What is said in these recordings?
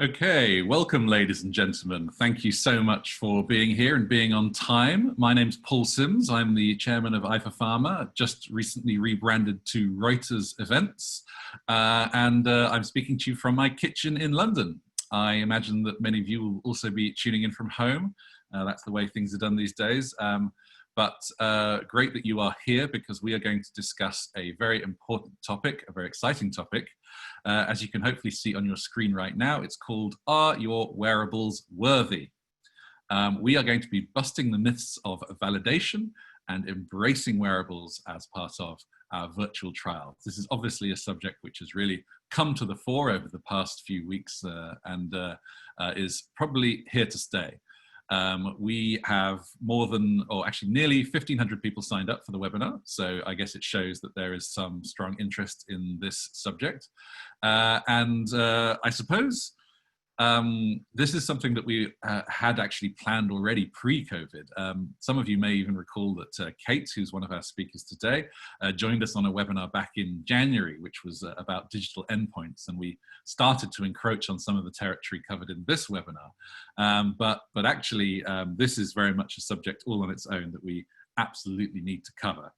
Okay, welcome ladies and gentlemen. Thank you so much for being here and being on time. My name's Paul Sims. I'm the chairman of Reuters Pharma, just recently rebranded to Reuters Events, and I'm speaking to you from my kitchen in London. I imagine that many of you will also be tuning in from home. That's the way things are done these days. But great that you are here because we are going to discuss a very important topic, a very exciting topic. As you can hopefully see on your screen right now, it's called Are Your Wearables Worthy? We are going to be busting the myths of validation and embracing wearables as part of our virtual trials. This is obviously a subject which has really come to the fore over the past few weeks and is probably here to stay. We have more than, or actually nearly 1,500 people signed up for the webinar. So I guess it shows that there is some strong interest in this subject. I suppose this is something that we had actually planned already pre-COVID. Some of you may even recall that Kate, who's one of our speakers today, joined us on a webinar back in January, which was about digital endpoints, and we started to encroach on some of the territory covered in this webinar. But actually, this is very much a subject all on its own that we absolutely need to cover.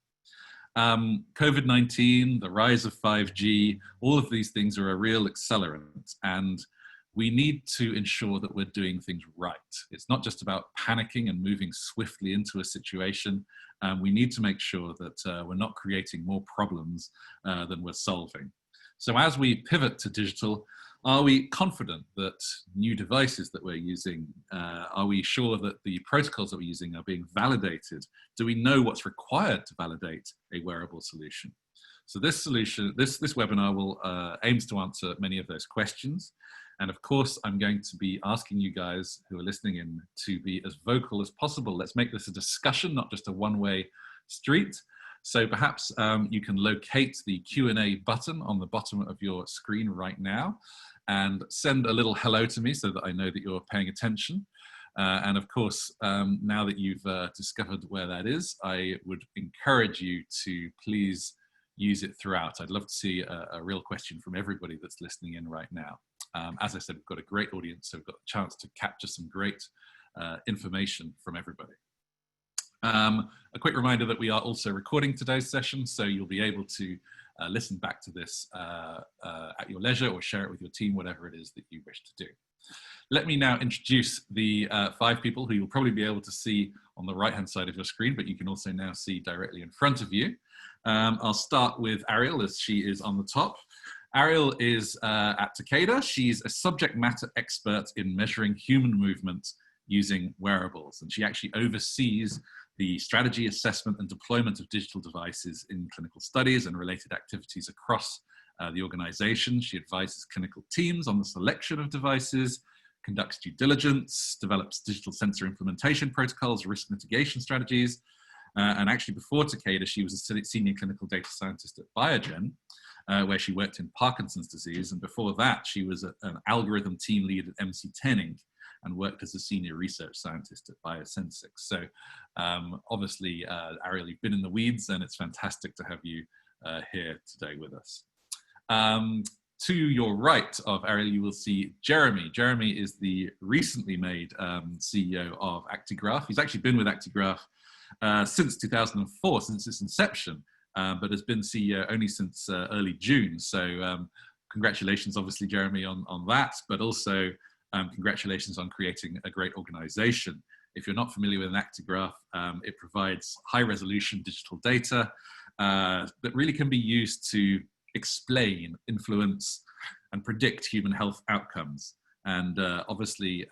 COVID-19, the rise of 5G, all of these things are a real accelerant, and we need to ensure that we're doing things right. It's not just about panicking and moving swiftly into a situation. We need to make sure that we're not creating more problems than we're solving. So as we pivot to digital, are we confident that new devices that we're using, are we sure that the protocols that we're using are being validated? Do we know what's required to validate a wearable solution? So this webinar will aims to answer many of those questions. And of course, I'm going to be asking you guys who are listening in to be as vocal as possible. Let's make this a discussion, not just a one-way street. So perhaps you can locate the Q&A button on the bottom of your screen right now and send a little hello to me so that I know that you're paying attention. And of course, now that you've discovered where that is, I would encourage you to please use it throughout. I'd love to see a real question from everybody that's listening in right now. As I said, we've got a great audience, so we've got a chance to capture some great information from everybody. A quick reminder that we are also recording today's session, so you'll be able to listen back to this at your leisure or share it with your team, whatever it is that you wish to do. Let me now introduce the 5 people who you'll probably be able to see on the right-hand side of your screen, but you can also now see directly in front of you. I'll start with Ariel, as she is on the top. Ariel is at Takeda. She's a subject matter expert in measuring human movement using wearables, and she actually oversees the strategy, assessment, and deployment of digital devices in clinical studies and related activities across the organization. She advises clinical teams on the selection of devices, conducts due diligence, develops digital sensor implementation protocols, risk mitigation strategies, and actually before Takeda, she was a senior clinical data scientist at Biogen, where she worked in Parkinson's disease. And before that, she was an algorithm team lead at MC10 Inc. and worked as a senior research scientist at Biosensix. So obviously, Ariel, you've been in the weeds, and it's fantastic to have you here today with us. To your right of Ariel, you will see Jeremy. Jeremy is the recently made CEO of Actigraph. He's actually been with Actigraph since 2004, since its inception, but has been CEO only since early June. So congratulations, obviously, Jeremy, on that, but also congratulations on creating a great organization. If you're not familiar with an Actigraph, it provides high-resolution digital data that really can be used to explain, influence, and predict human health outcomes. And obviously,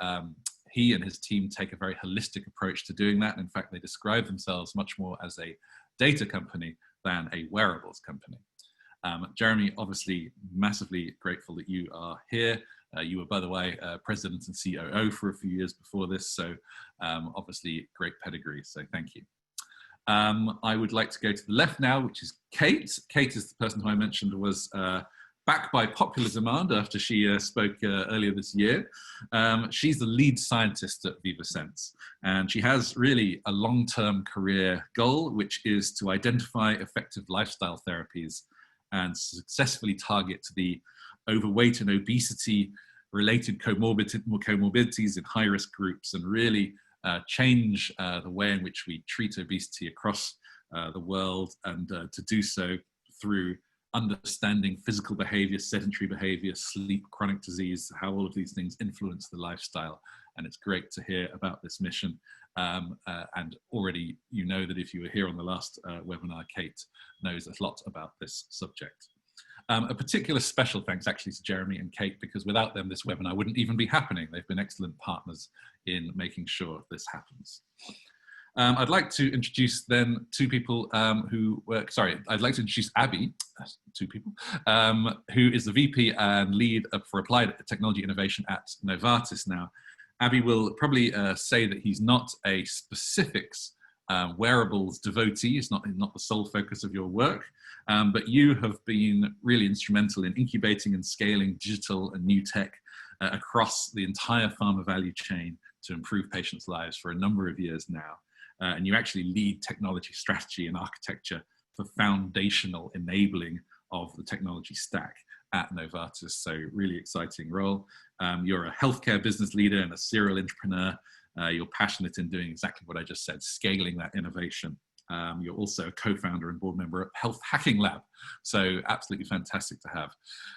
he and his team take a very holistic approach to doing that. In fact, they describe themselves much more as a data company than a wearables company. Jeremy, obviously massively grateful that you are here. You were, by the way, president and COO for a few years before this, so obviously great pedigree, so thank you. I would like to go to the left now, which is Kate. Kate is the person who I mentioned was back by popular demand after she spoke earlier this year. She's the lead scientist at VivaSense, and she has really a long-term career goal, which is to identify effective lifestyle therapies and successfully target the overweight and obesity related comorbidities in high-risk groups, and really change the way in which we treat obesity across the world, and to do so through understanding physical behavior, sedentary behavior, sleep, chronic disease, how all of these things influence the lifestyle. And it's great to hear about this mission. And already you know that if you were here on the last webinar, Kate knows a lot about this subject. A particular special thanks actually to Jeremy and Kate, because without them this webinar wouldn't even be happening. They've been excellent partners in making sure this happens. I'd like to introduce then two people who work, sorry, I'd like to introduce Abby, two people, who is the VP and lead for applied technology innovation at Novartis now. Abby will probably say that he's not a specifics wearables devotee. It's not the sole focus of your work, but you have been really instrumental in incubating and scaling digital and new tech across the entire pharma value chain to improve patients' lives for a number of years now. And you actually lead technology strategy and architecture for foundational enabling of the technology stack at Novartis. So really exciting role. You're a healthcare business leader and a serial entrepreneur. You're passionate in doing exactly what I just said, scaling that innovation. You're also a co-founder and board member at Health Hacking Lab. So absolutely fantastic to have.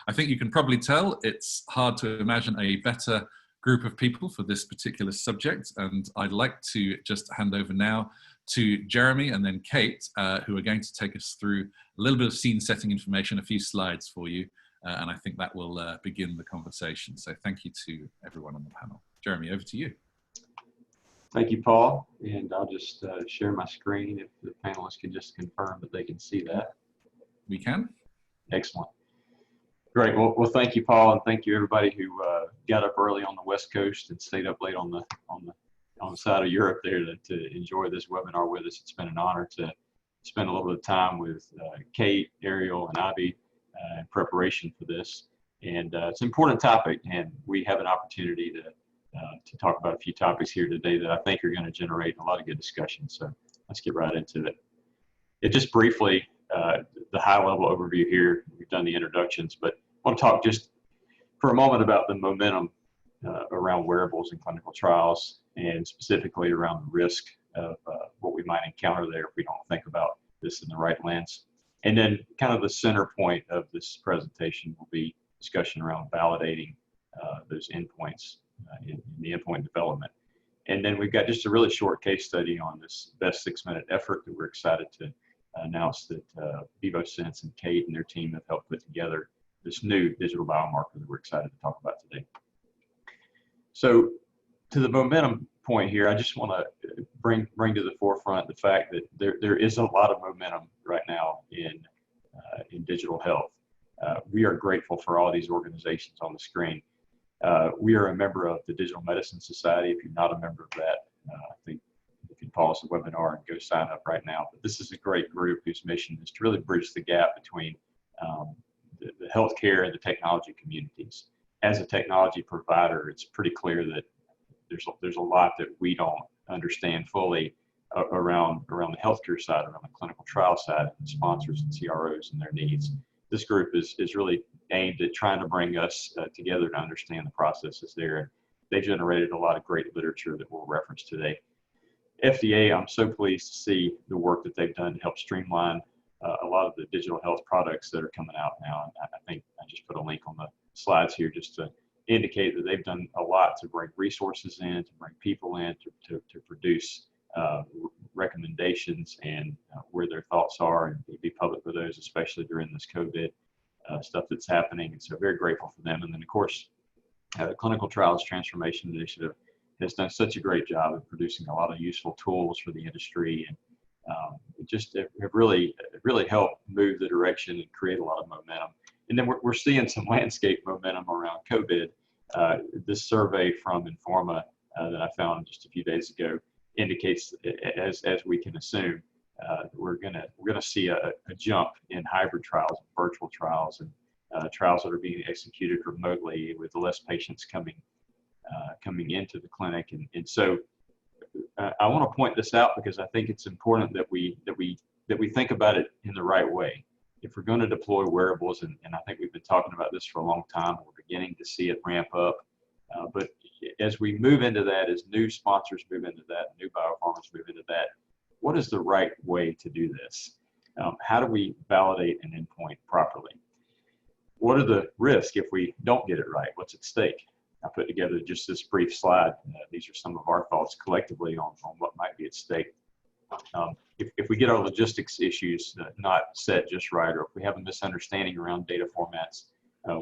I think you can probably tell it's hard to imagine a better group of people for this particular subject. And I'd like to just hand over now to Jeremy and then Kate, who are going to take us through a little bit of scene setting information, a few slides for you. And I think that will begin the conversation. So thank you to everyone on the panel. Jeremy, over to you. Thank you, Paul. And I'll just share my screen if the panelists can just confirm that they can see that. We can. Excellent. Great. Well, thank you, Paul, and thank you everybody who got up early on the West Coast and stayed up late on the side of Europe there to enjoy this webinar with us. It's been an honor to spend a little bit of time with Kate, Ariel, and Abby in preparation for this. And it's an important topic, and we have an opportunity to talk about a few topics here today that I think are going to generate a lot of good discussion. So let's get right into it. Just briefly, the high-level overview here. We've done the introductions, but I want to talk just for a moment about the momentum around wearables and clinical trials, and specifically around the risk of what we might encounter there if we don't think about this in the right lens. And then kind of the center point of this presentation will be discussion around validating those endpoints in the endpoint development. And then we've got just a really short case study on this best 6-minute effort that we're excited to announce that VivoSense and Kate and their team have helped put together this new digital biomarker that we're excited to talk about today. So to the momentum point here, I just want to bring to the forefront the fact that there is a lot of momentum right now in digital health. We are grateful for all these organizations on the screen. We are a member of the Digital Medicine Society. If you're not a member of that, I think you can pause the webinar and go sign up right now. But this is a great group whose mission is to really bridge the gap between the healthcare and the technology communities. As a technology provider, it's pretty clear that there's a lot that we don't understand fully around the healthcare side, around the clinical trial side, and sponsors and CROs and their needs. This group is really aimed at trying to bring us together to understand the processes there. And they generated a lot of great literature that we'll reference today. FDA, I'm so pleased to see the work that they've done to help streamline a lot of the digital health products that are coming out now. And I think I just put a link on the slides here just to indicate that they've done a lot to bring resources in, to bring people in, to produce recommendations and where their thoughts are, and be public with those, especially during this COVID stuff that's happening. And so very grateful for them. And then of course, the Clinical Trials Transformation Initiative has done such a great job of producing a lot of useful tools for the industry, and just have really helped move the direction and create a lot of momentum. And then we're seeing some landscape momentum around COVID. This survey from Informa that I found just a few days ago indicates, as we can assume, we're gonna see a jump in hybrid trials, virtual trials, and trials that are being executed remotely with less patients coming into the clinic. And so I want to point this out because I think it's important that we think about it in the right way. if we're going to deploy wearables, and I think we've been talking about this for a long time, we're beginning to see it ramp up. But as we move into that, as new sponsors move into that, new biopharmas move into that, what is the right way to do this? How do we validate an endpoint properly? What are the risks if we don't get it right? What's at stake? I put together just this brief slide. These are some of our thoughts collectively on what might be at stake. If we get our logistics issues not set just right, or if we have a misunderstanding around data formats,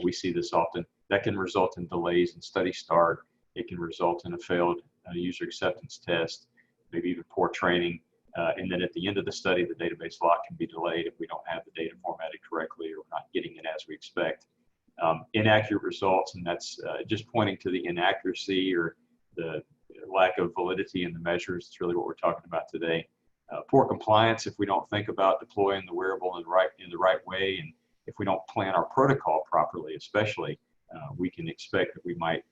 we see this often. That can result in delays in study start. It can result in a failed user acceptance test, maybe even poor training. And then at the end of the study, the database lock can be delayed if we don't have the data formatted correctly or we're not getting it as we expect. Inaccurate results, and that's just pointing to the inaccuracy or the lack of validity in the measures. It's really what we're talking about today. Poor compliance if we don't think about deploying the wearable in the right way, and if we don't plan our protocol properly, especially, we can expect that we might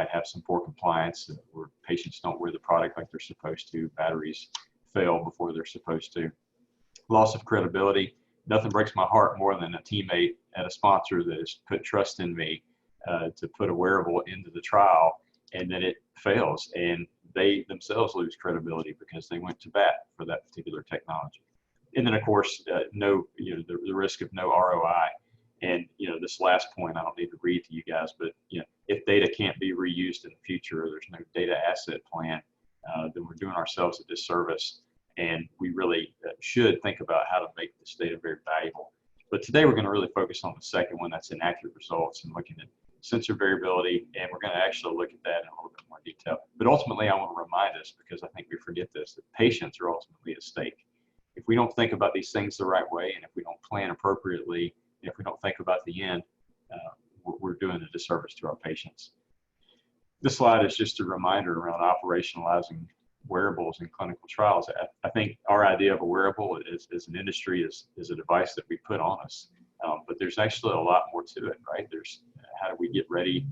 have some poor compliance where patients don't wear the product like they're supposed to, batteries fail before they're supposed to. Loss of credibility. Nothing breaks my heart more than a teammate at a sponsor that has put trust in me to put a wearable into the trial, and then it fails, and they themselves lose credibility because they went to bat for that particular technology. And then, of course, the risk of no ROI. And this last point, I don't need to read to you guys, but if data can't be reused in the future, or there's no data asset plan, then we're doing ourselves a disservice. And we really should think about how to make this data very valuable. But today we're going to really focus on the second one, that's inaccurate results, and looking at sensor variability, and we're going to actually look at that in a little bit more detail. But ultimately, I want to remind us, because I think we forget this, that patients are ultimately at stake. If we don't think about these things the right way, and if we don't plan appropriately, and if we don't think about the end, we're doing a disservice to our patients. This slide is just a reminder around operationalizing wearables in clinical trials. I think our idea of a wearable as an industry is a device that we put on us, but there's actually a lot more to it, right? There's how do we get ready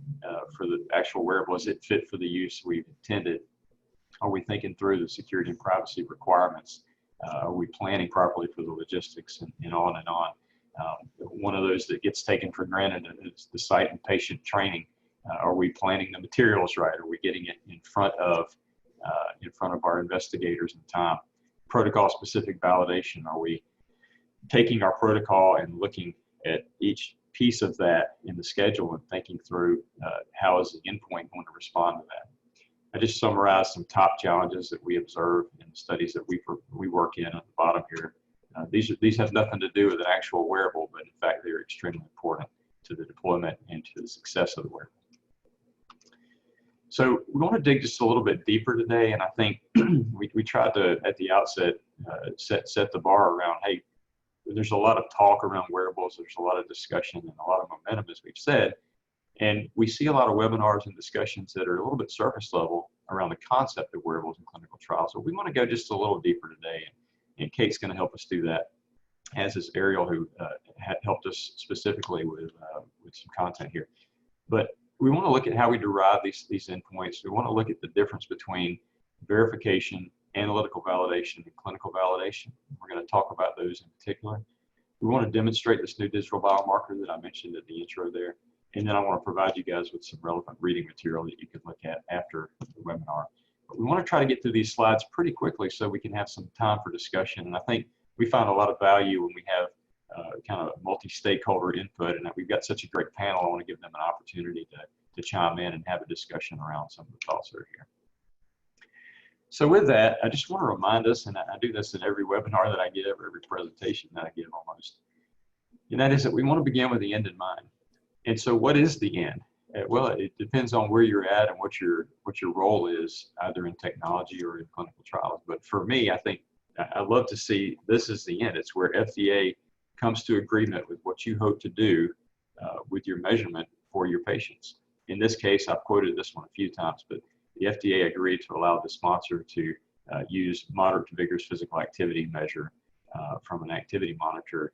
for the actual wearable? Is it fit for the use we've intended? Are we thinking through the security and privacy requirements? Are we planning properly for the logistics, and on and on? One of those that gets taken for granted is the site and patient training. Are we planning the materials right? Are we getting it in front of our investigators in time? Protocol-specific validation. Are we taking our protocol and looking at each piece of that in the schedule and thinking through how is the endpoint going to respond to that? I just summarized some top challenges that we observe in the studies that we work in at the bottom here. These have nothing to do with an actual wearable, but in fact they're extremely important to the deployment and to the success of the wearable. So we want to dig just a little bit deeper today, and I think we tried to, at the outset, set the bar around, hey, there's a lot of talk around wearables, there's a lot of discussion and a lot of momentum, as we've said, and we see a lot of webinars and discussions that are a little bit surface level around the concept of wearables in clinical trials. So we want to go just a little deeper today, and Kate's going to help us do that, as is Ariel, who helped us specifically with some content here. But we want to look at how we derive these endpoints. We want to look at the difference between verification, analytical validation, and clinical validation. We're going to talk about those in particular. We want to demonstrate this new digital biomarker that I mentioned at the intro there. And then I want to provide you guys with some relevant reading material that you can look at after the webinar. But we want to try to get through these slides pretty quickly so we can have some time for discussion. And I think we find a lot of value when we have kind of multi-stakeholder input, and that we've got such a great panel. I want to give them an opportunity to chime in and have a discussion around some of the thoughts that are here. So with that, I just want to remind us, and I do this in every webinar that I give, or every presentation that I give almost, and that is that we want to begin with the end in mind. And so what is the end? Well, it depends on where you're at and what your role is, either in technology or in clinical trials. But for me, I think I love to see this is the end. It's where FDA comes to agreement with what you hope to do with your measurement for your patients. In this case, I've quoted this one a few times, but the FDA agreed to allow the sponsor to use moderate to vigorous physical activity measure from an activity monitor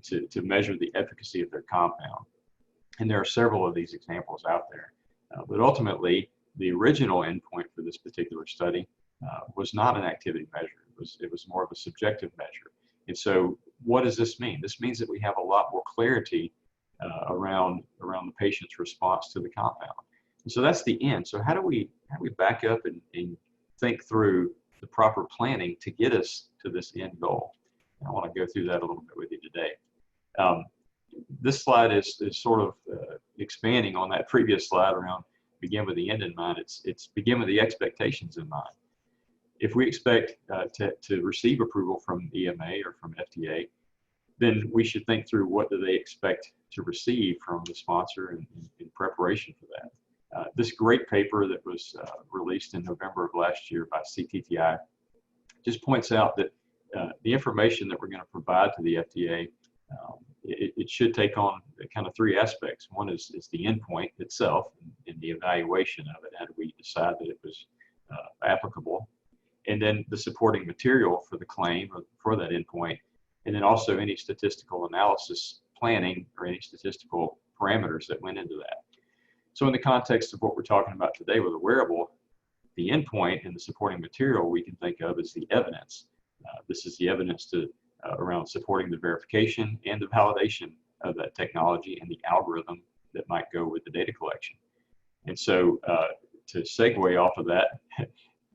to measure the efficacy of their compound. And there are several of these examples out there. But ultimately, the original endpoint for this particular study was not an activity measure. It was more of a subjective measure. And so what does this mean? This means that we have a lot more clarity around the patient's response to the compound. And so that's the end. So how do we back up and think through the proper planning to get us to this end goal? And I want to go through that a little bit with you today. This slide is sort of expanding on that previous slide around begin with the end in mind. It's begin with the expectations in mind. If we expect to receive approval from EMA or from FDA, then we should think through what do they expect to receive from the sponsor in preparation for that. This great paper that was released in November of last year by CTTI just points out that the information that we're going to provide to the FDA, it should take on kind of three aspects. One is the endpoint itself and the evaluation of it. How do we decide that it was applicable? And then the supporting material for the claim or for that endpoint, and then also any statistical analysis planning or any statistical parameters that went into that. So in the context of what we're talking about today with a wearable, the endpoint and the supporting material we can think of as the evidence. This is the evidence around supporting the verification and the validation of that technology and the algorithm that might go with the data collection. And so to segue off of that,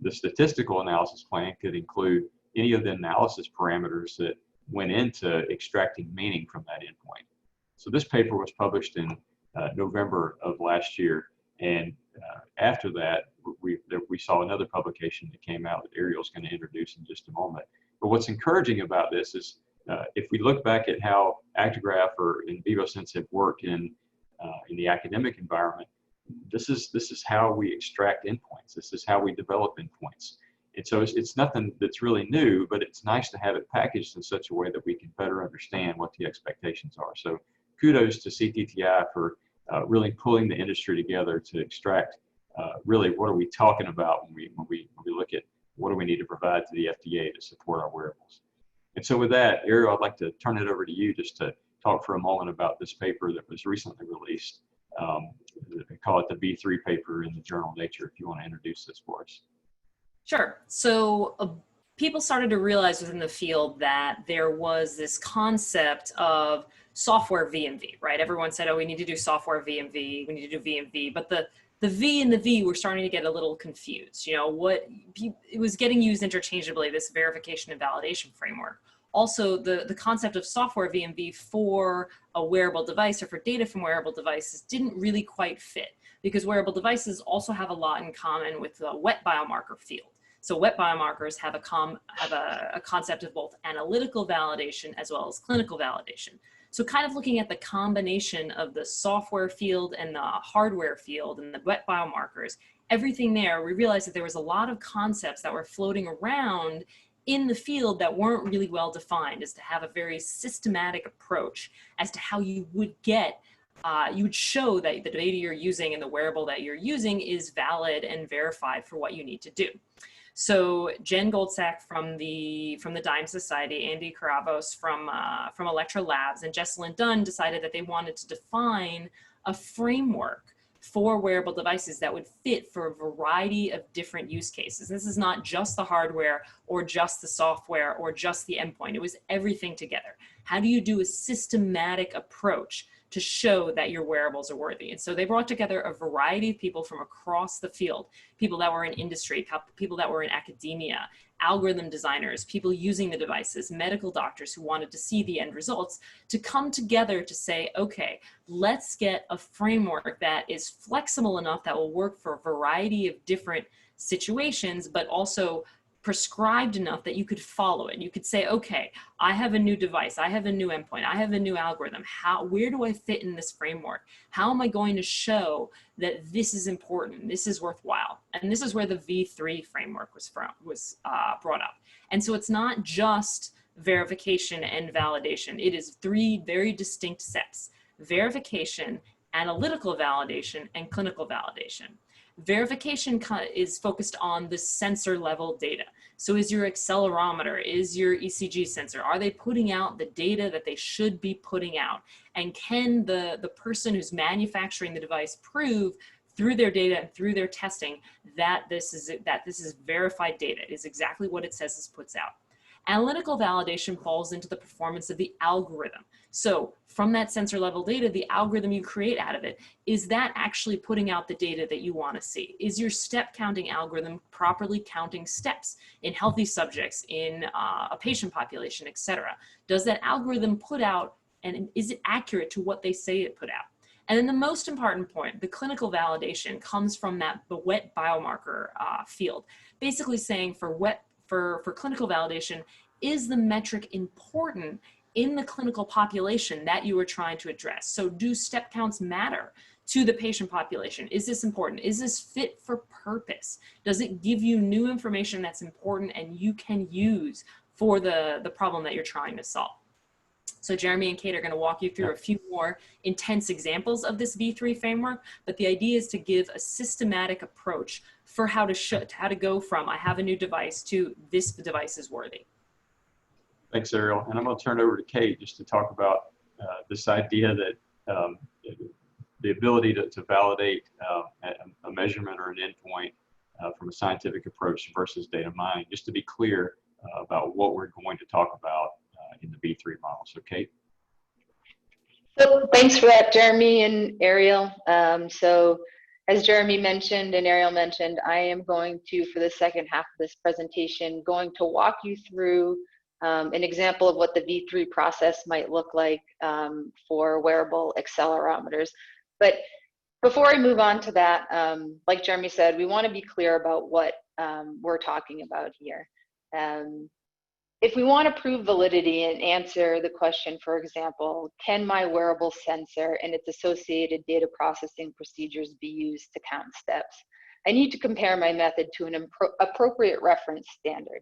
the statistical analysis plan could include any of the analysis parameters that went into extracting meaning from that endpoint. So this paper was published in November of last year, and after that, we saw another publication that came out that Ariel's going to introduce in just a moment. But what's encouraging about this is if we look back at how Actigraph or in VivoSense have worked in the academic environment, this is how we extract endpoints. This is how we develop endpoints. And so it's nothing that's really new, but it's nice to have it packaged in such a way that we can better understand what the expectations are. So kudos to CTTI for really pulling the industry together to extract really what are we talking about when we look at what do we need to provide to the FDA to support our wearables. And so with that, Ariel, I'd like to turn it over to you just to talk for a moment about this paper that was recently released. They call it the V3 paper in the journal Nature, if you want to introduce this for us. Sure. So people started to realize within the field that there was this concept of software VMV, right? Everyone said, oh, we need to do software VMV, we need to do VMV, but the V and the V were starting to get a little confused. You know, it was getting used interchangeably, this verification and validation framework. Also, the concept of software VMV for a wearable device or for data from wearable devices didn't really quite fit, because wearable devices also have a lot in common with the wet biomarker field. So wet biomarkers have a concept of both analytical validation as well as clinical validation. So kind of looking at the combination of the software field and the hardware field and the wet biomarkers, everything there, we realized that there was a lot of concepts that were floating around in the field that weren't really well defined, as to have a very systematic approach as to how you would get you would show that the data you're using and the wearable that you're using is valid and verified for what you need to do. So Jen Goldsack from the Dime Society, Andy Caravos from Electra Labs, and Jessalyn Dunn decided that they wanted to define a framework for wearable devices that would fit for a variety of different use cases. This is not just the hardware or just the software or just the endpoint. It was everything together. How do you do a systematic approach to show that your wearables are worthy? And so they brought together a variety of people from across the field, people that were in industry, people that were in academia, algorithm designers, people using the devices, medical doctors who wanted to see the end results, to come together to say, okay, let's get a framework that is flexible enough that will work for a variety of different situations, but also prescribed enough that you could follow it. You could say, okay, I have a new device, I have a new endpoint, I have a new algorithm. Where do I fit in this framework? How am I going to show that this is important, this is worthwhile? And this is where the V3 framework was brought up. And so it's not just verification and validation. It is three very distinct steps: verification, analytical validation, and clinical validation. Verification is focused on the sensor level data. So is your accelerometer, is your ECG sensor, are they putting out the data that they should be putting out? And can the person who's manufacturing the device prove through their data and through their testing that this is verified data, is exactly what it says it puts out? Analytical validation falls into the performance of the algorithm. So from that sensor level data, the algorithm you create out of it, is that actually putting out the data that you want to see? Is your step counting algorithm properly counting steps in healthy subjects, in a patient population, et cetera? Does that algorithm put out, and is it accurate to what they say it put out? And then the most important point, the clinical validation, comes from the wet biomarker field, basically saying for clinical validation, is the metric important in the clinical population that you are trying to address? So do step counts matter to the patient population? Is this important? Is this fit for purpose? Does it give you new information that's important and you can use for the problem that you're trying to solve? So Jeremy and Kate are going to walk you through a few more intense examples of this V3 framework, but the idea is to give a systematic approach for how to go from I have a new device to this device is worthy. Thanks, Ariel. And I'm going to turn it over to Kate just to talk about this idea that the ability to validate a measurement or an endpoint from a scientific approach versus data mining, just to be clear about what we're going to talk about in the V3 model. So Kate. So thanks for that, Jeremy and Ariel. So as Jeremy mentioned and Ariel mentioned, I am going to, for the second half of this presentation, going to walk you through an example of what the V3 process might look like for wearable accelerometers. But before I move on to that, like Jeremy said, we want to be clear about what we're talking about here. If we want to prove validity and answer the question, for example, can my wearable sensor and its associated data processing procedures be used to count steps? I need to compare my method to an appropriate reference standard.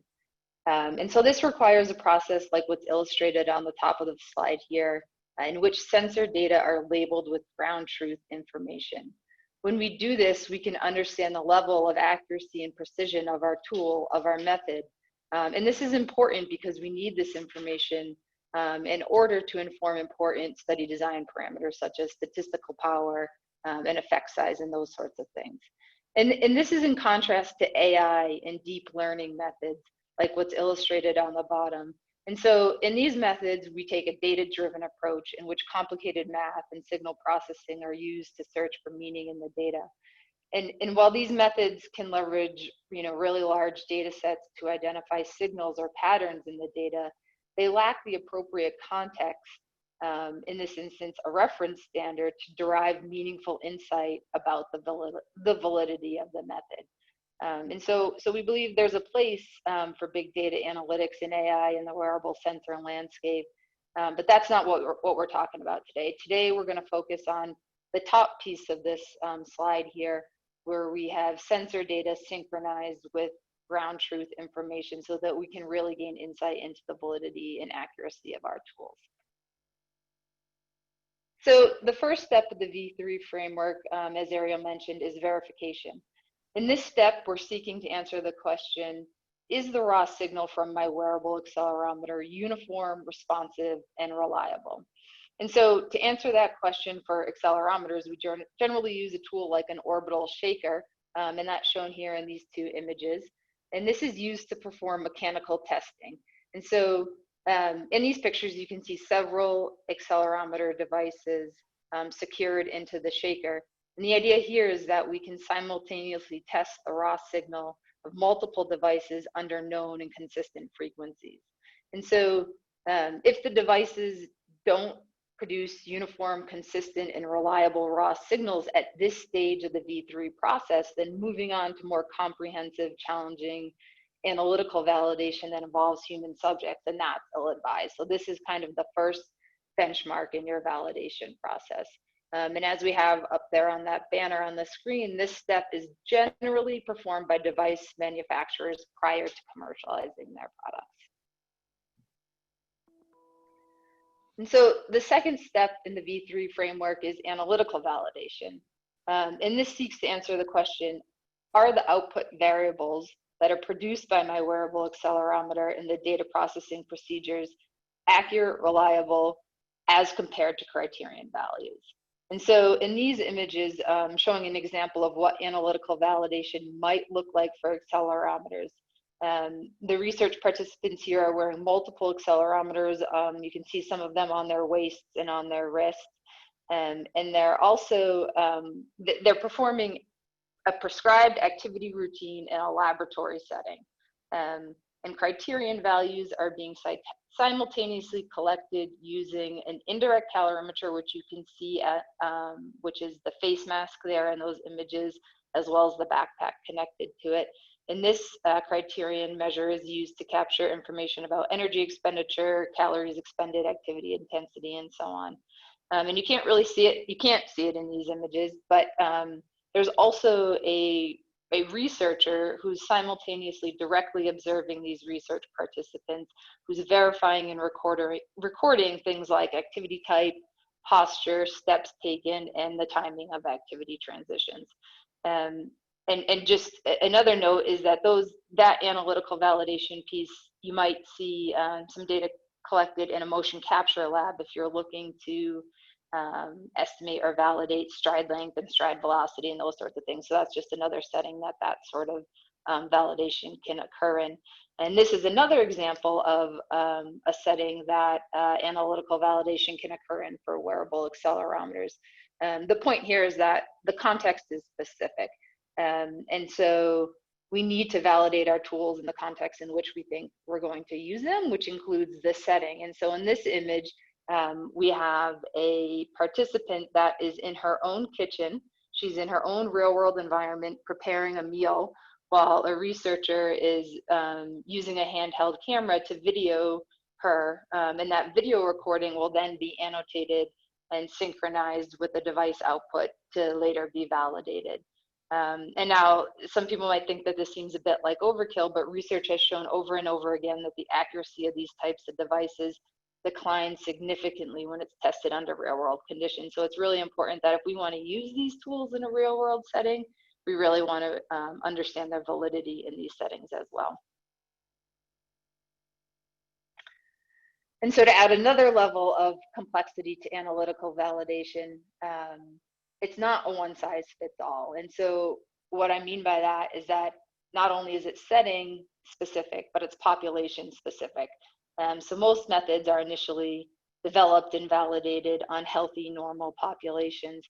And so this requires a process like what's illustrated on the top of the slide here, in which sensor data are labeled with ground truth information. When we do this, we can understand the level of accuracy and precision of our tool, of our method. And this is important because we need this information in order to inform important study design parameters such as statistical power and effect size and those sorts of things. And this is in contrast to AI and deep learning methods like what's illustrated on the bottom. And so in these methods, we take a data-driven approach in which complicated math and signal processing are used to search for meaning in the data. And while these methods can leverage, really large data sets to identify signals or patterns in the data, they lack the appropriate context, in this instance, a reference standard to derive meaningful insight about the validity of the method. And so we believe there's a place for big data analytics and AI in the wearable sensor landscape, but that's not what we're talking about today. Today, we're going to focus on the top piece of this slide here, where we have sensor data synchronized with ground truth information so that we can really gain insight into the validity and accuracy of our tools. So the first step of the V3 framework, as Ariel mentioned, is verification. In this step, we're seeking to answer the question, is the raw signal from my wearable accelerometer uniform, responsive, and reliable? And so to answer that question for accelerometers, we generally use a tool like an orbital shaker, and that's shown here in these two images. And this is used to perform mechanical testing. And so in these pictures, you can see several accelerometer devices secured into the shaker. And the idea here is that we can simultaneously test the raw signal of multiple devices under known and consistent frequencies. And so if the devices don't produce uniform, consistent, and reliable raw signals at this stage of the V3 process, then moving on to more comprehensive, challenging analytical validation that involves human subjects, and that's ill-advised. So this is kind of the first benchmark in your validation process. And as we have up there on that banner on the screen, this step is generally performed by device manufacturers prior to commercializing their products. And so the second step in the V3 framework is analytical validation. And this seeks to answer the question, are the output variables that are produced by my wearable accelerometer and the data processing procedures accurate, reliable, as compared to criterion values? And so in these images, showing an example of what analytical validation might look like for accelerometers, The research participants here are wearing multiple accelerometers. You can see some of them on their waists and on their wrists. And they're also, they're performing a prescribed activity routine in a laboratory setting. And criterion values are being simultaneously collected using an indirect calorimeter, which you can see at, which is the face mask there in those images, as well as the backpack connected to it. And this criterion measure is used to capture information about energy expenditure, calories expended, activity intensity, and so on. And you can't really see it, you can't see it in these images, but there's also a researcher who's simultaneously directly observing these research participants, who's verifying and recording things like activity type, posture, steps taken, and the timing of activity transitions. And just another note is that that analytical validation piece, you might see some data collected in a motion capture lab if you're looking to estimate or validate stride length and stride velocity and those sorts of things. So that's just another setting that sort of validation can occur in. And this is another example of a setting that analytical validation can occur in for wearable accelerometers. The point here is that the context is specific. And so we need to validate our tools in the context in which we think we're going to use them, which includes the setting. And so in this image, we have a participant that is in her own kitchen. She's in her own real world environment preparing a meal, while a researcher is using a handheld camera to video her. And that video recording will then be annotated and synchronized with the device output to later be validated. And now some people might think that this seems a bit like overkill, but research has shown over and over again that the accuracy of these types of devices declines significantly when it's tested under real world conditions. So it's really important that if we want to use these tools in a real world setting, we really want to understand their validity in these settings as well. And so to add another level of complexity to analytical validation, it's not a one size fits all. And so what I mean by that is that not only is it setting specific, but it's population specific. So most methods are initially developed and validated on healthy, normal populations.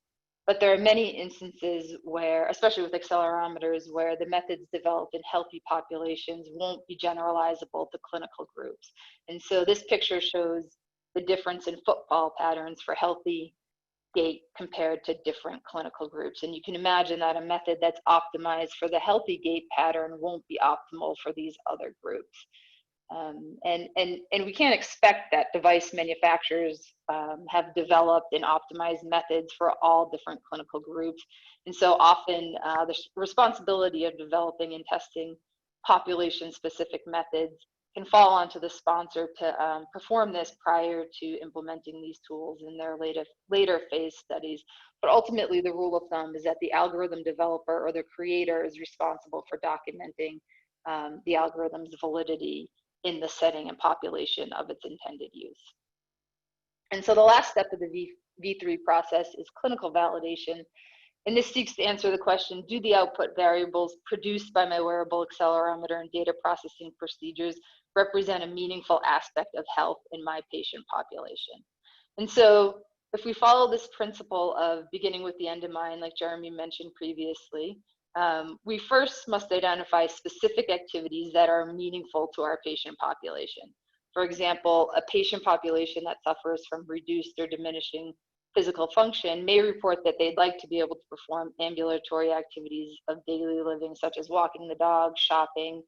But there are many instances where, especially with accelerometers, where the methods developed in healthy populations won't be generalizable to clinical groups. And so this picture shows the difference in footfall patterns for healthy gait compared to different clinical groups. And you can imagine that a method that's optimized for the healthy gait pattern won't be optimal for these other groups. And we can't expect that device manufacturers have developed and optimized methods for all different clinical groups. And so often the responsibility of developing and testing population-specific methods can fall onto the sponsor to perform this prior to implementing these tools in their later phase studies. But ultimately, the rule of thumb is that the algorithm developer or the creator is responsible for documenting the algorithm's validity in the setting and population of its intended use. And so the last step of the V3 process is clinical validation. And this seeks to answer the question, do the output variables produced by my wearable accelerometer and data processing procedures represent a meaningful aspect of health in my patient population? And so if we follow this principle of beginning with the end in mind, like Jeremy mentioned previously, we first must identify specific activities that are meaningful to our patient population. For example, a patient population that suffers from reduced or diminishing physical function may report that they'd like to be able to perform ambulatory activities of daily living, such as walking the dog, shopping,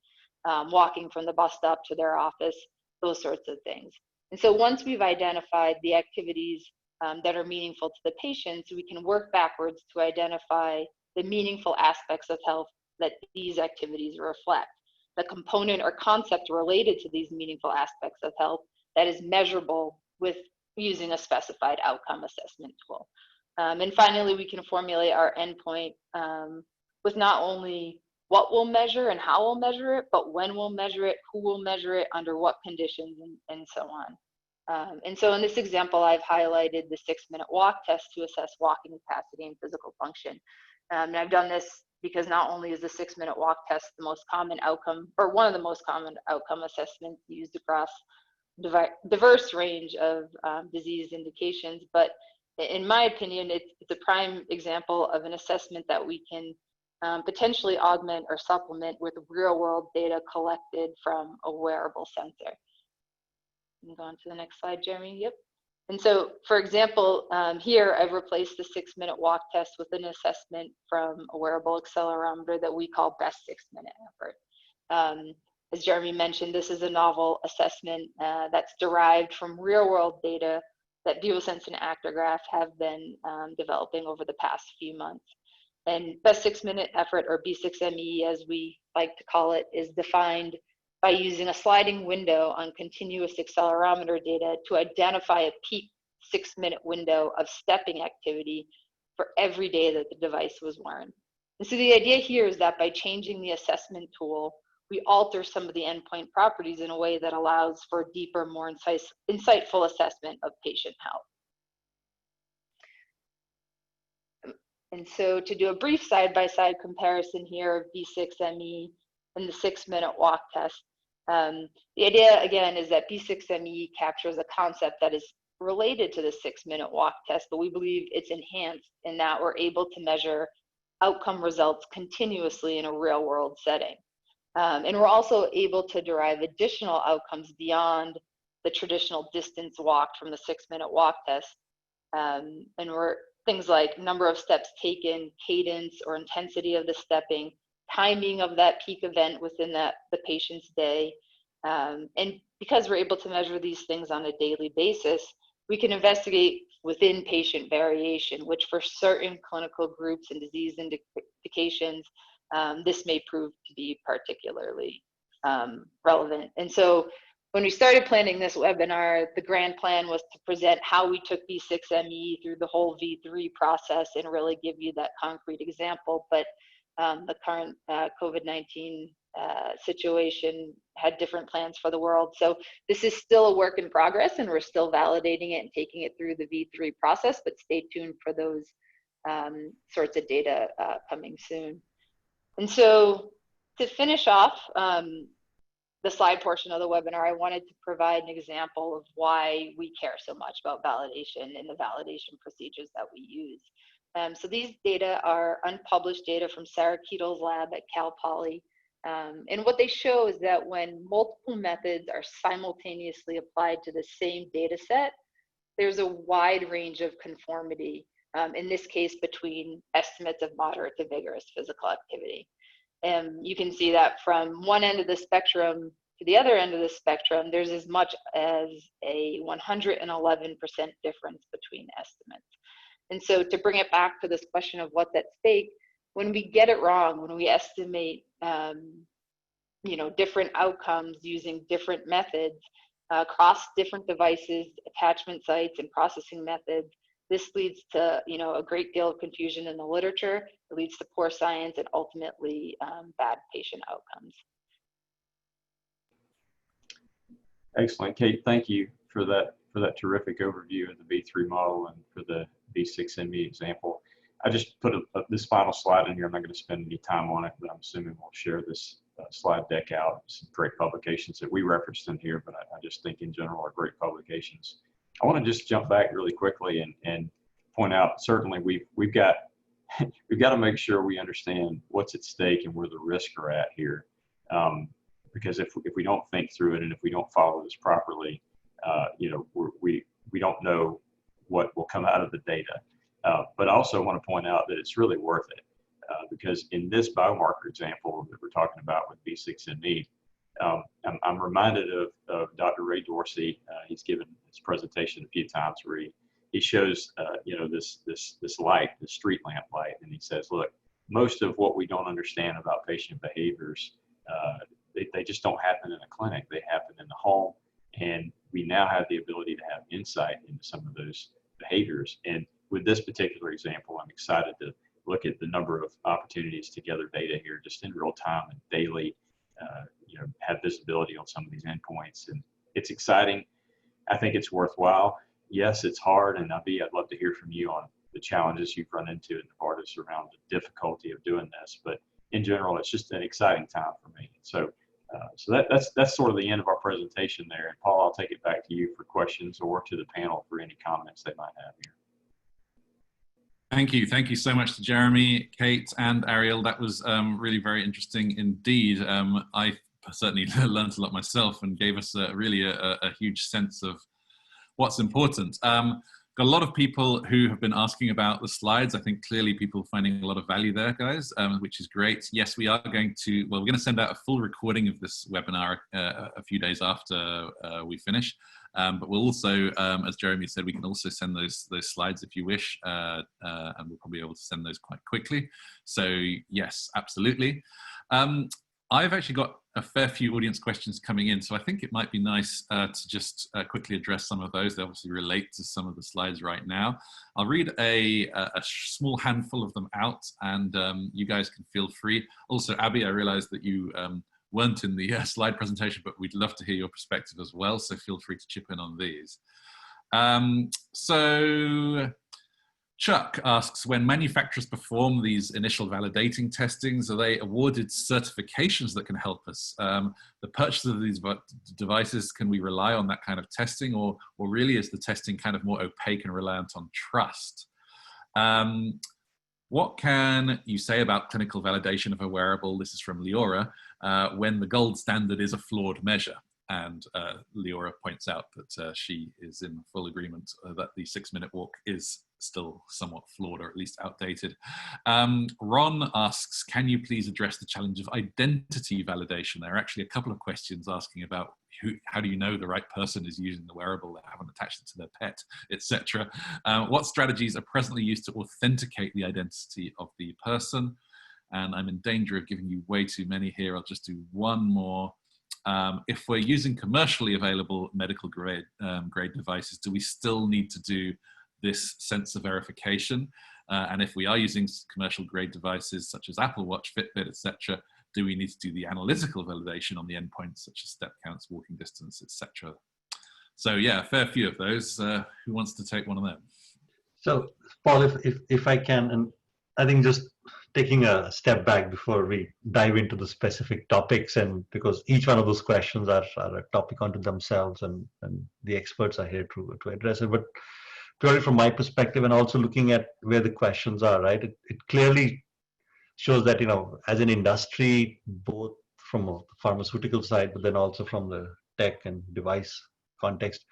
walking from the bus stop to their office, those sorts of things. And so once we've identified the activities that are meaningful to the patients, we can work backwards to identify the meaningful aspects of health that these activities reflect, the component or concept related to these meaningful aspects of health that is measurable with using a specified outcome assessment tool. And finally, we can formulate our endpoint with not only what we'll measure and how we'll measure it, but when we'll measure it, who will measure it, under what conditions, and so on. And so in this example, I've highlighted the 6-minute walk test to assess walking capacity and physical function. And I've done this because not only is the 6-minute walk test the most common outcome, or one of the most common outcome assessments used across diverse range of disease indications, but in my opinion, it's a prime example of an assessment that we can potentially augment or supplement with real-world data collected from a wearable sensor. Can you go on to the next slide, Jeremy? Yep. And so, for example, here I've replaced the 6-minute walk test with an assessment from a wearable accelerometer that we call best 6-minute effort. As Jeremy mentioned, this is a novel assessment that's derived from real-world data that VivoSense and Actigraph have been developing over the past few months. And best 6-minute effort, or B6ME as we like to call it, is defined by using a sliding window on continuous accelerometer data to identify a peak 6-minute window of stepping activity for every day that the device was worn. And so the idea here is that by changing the assessment tool, we alter some of the endpoint properties in a way that allows for deeper, more insightful assessment of patient health. And so to do a brief side-by-side comparison here of B6ME and the 6-minute walk test, the idea again is that B6ME captures a concept that is related to the 6-minute walk test, but we believe it's enhanced in that we're able to measure outcome results continuously in a real-world setting. And we're also able to derive additional outcomes beyond the traditional distance walked from the 6-minute walk test. And we're things like number of steps taken, cadence or intensity of the stepping, timing of that peak event within the patient's day. And because we're able to measure these things on a daily basis, we can investigate within patient variation, which for certain clinical groups and disease indications, this may prove to be particularly relevant. And so when we started planning this webinar, the grand plan was to present how we took B6ME through the whole V3 process and really give you that concrete example. But the current COVID-19 situation had different plans for the world. So this is still a work in progress, and we're still validating it and taking it through the V3 process, but stay tuned for those sorts of data coming soon. And so to finish off the slide portion of the webinar, I wanted to provide an example of why we care so much about validation and the validation procedures that we use. So these data are unpublished data from Sarah Keetel's lab at Cal Poly. And what they show is that when multiple methods are simultaneously applied to the same data set, there's a wide range of conformity, in this case between estimates of moderate to vigorous physical activity. And you can see that from one end of the spectrum to the other end of the spectrum, there's as much as a 111% difference between estimates. And so to bring it back to this question of what's at stake, when we get it wrong, when we estimate different outcomes using different methods across different devices, attachment sites, and processing methods, this leads to a great deal of confusion in the literature. It leads to poor science and ultimately bad patient outcomes. Excellent, Kate. Thank you for that terrific overview of the V3 model and for the B6ME example. I just put this final slide in here. I'm not going to spend any time on it, but I'm assuming we'll share this slide deck out. Some great publications that we referenced in here, but I just think in general are great publications. I want to just jump back really quickly and point out, certainly we've got to make sure we understand what's at stake and where the risks are at here. Because if we don't think through it and if we don't follow this properly, we don't know what will come out of the data. But I also want to point out that it's really worth it because in this biomarker example that we're talking about with B6ME, I'm reminded of Dr. Ray Dorsey. He's given his presentation a few times where he shows this light, the street lamp light, and he says, look, most of what we don't understand about patient behaviors, they just don't happen in a clinic. They happen in the home, and we now have the ability to have insight into some of those behaviors. And with this particular example, I'm excited to look at the number of opportunities to gather data here just in real time and daily, have visibility on some of these endpoints. And it's exciting. I think it's worthwhile. Yes, it's hard. And I'd love to hear from you on the challenges you've run into at Novartis around the difficulty of doing this. But in general, it's just an exciting time for me. So, that's sort of the end of our presentation there. And Paul, I'll take it back to you for questions or to the panel for any comments they might have here. Thank you. Thank you so much to Jeremy, Kate, and Ariel. That was really very interesting indeed. I certainly learned a lot myself and gave us really a huge sense of what's important. Got a lot of people who have been asking about the slides. I think clearly people are finding a lot of value there, guys, which is great. Yes, we are going to, well, we're going to send out a full recording of this webinar a few days after we finish. But we'll also, as Jeremy said, we can also send those slides if you wish, and we'll probably be able to send those quite quickly. So yes, absolutely. I've actually got a fair few audience questions coming in, so I think it might be nice to just quickly address some of those. They obviously relate to some of the slides right now. I'll read a small handful of them out, and you guys can feel free. Also, Abby, I realized that you weren't in the slide presentation, but we'd love to hear your perspective as well, so feel free to chip in on these. So Chuck asks, when manufacturers perform these initial validating testings, are they awarded certifications that can help us? The purchase of these devices, can we rely on that kind of testing, or really is the testing kind of more opaque and reliant on trust? What can you say about clinical validation of a wearable? This is from Leora, when the gold standard is a flawed measure. And Leora points out that she is in full agreement that the 6-minute walk is still somewhat flawed, or at least outdated. Ron asks, can you please address the challenge of identity validation? There are actually a couple of questions asking about how do you know the right person is using the wearable, they haven't attached it to their pet, etc. What strategies are presently used to authenticate the identity of the person? And I'm in danger of giving you way too many here. I'll just do one more. If we're using commercially available medical grade devices, do we still need to do this sensor verification? And if we are using commercial grade devices such as Apple Watch, Fitbit, etc., do we need to do the analytical validation on the endpoints such as step counts, walking distance, etc.? So yeah, a fair few of those. Who wants to take one of them? So Paul, if I can, and I think just taking a step back before we dive into the specific topics, and because each one of those questions are a topic unto themselves, and the experts are here to address it. But purely from my perspective, and also looking at where the questions are, right, it clearly shows that, you know, as an industry, both from the pharmaceutical side, but then also from the tech and device context,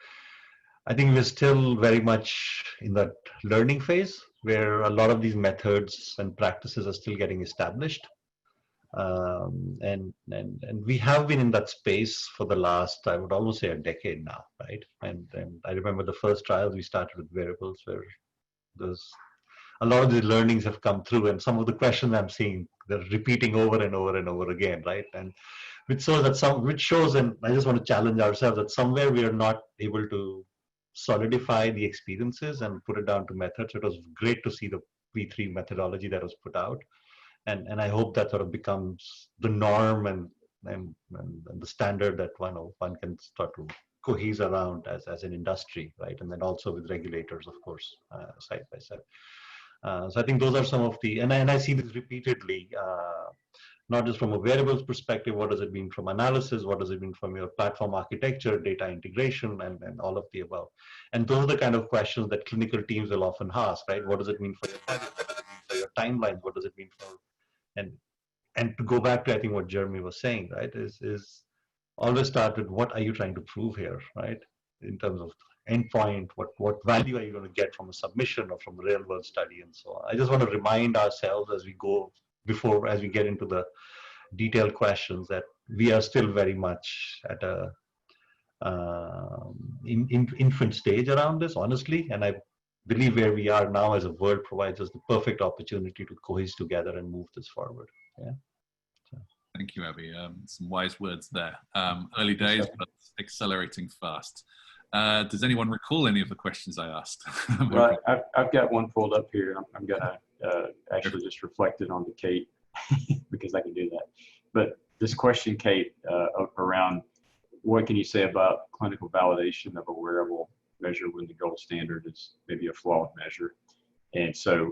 I think we're still very much in that learning phase where a lot of these methods and practices are still getting established. And we have been in that space for the last, I would almost say, a decade now, right? And I remember the first trials we started with wearables, where there's a lot of the learnings have come through, and some of the questions I'm seeing, they're repeating over and over and over again, right? And which shows, and I just want to challenge ourselves that somewhere we are not able to solidify the experiences and put it down to methods. It was great to see the V3 methodology that was put out. And I hope that sort of becomes the norm and the standard that one can start to cohese around as an industry, right? And then also with regulators, of course, side by side. So I think those are some of the, and I see this repeatedly, not just from a wearables perspective, what does it mean from analysis, what does it mean from your platform architecture, data integration, and all of the above. And those are the kind of questions that clinical teams will often ask, right? What does it mean for your budget? What does it mean for your timelines? What does it mean for, and to go back to, I think, what Jeremy was saying, right, is always start with what are you trying to prove here, right? In terms of endpoint, what value are you going to get from a submission or from a real world study and so on. I just want to remind ourselves as we go, as we get into the detailed questions, that we are still very much at a infant stage around this, honestly, and I believe where we are now as a world provides us the perfect opportunity to cohese together and move this forward. Yeah. So. Thank you, Abby. Some wise words there. Early days, but accelerating fast. Does anyone recall any of the questions I asked? Well, I've got one pulled up here. I'm going to actually just reflect it onto Kate because I can do that. But this question, Kate, around what can you say about clinical validation of a wearable measure when the gold standard is maybe a flawed measure? And so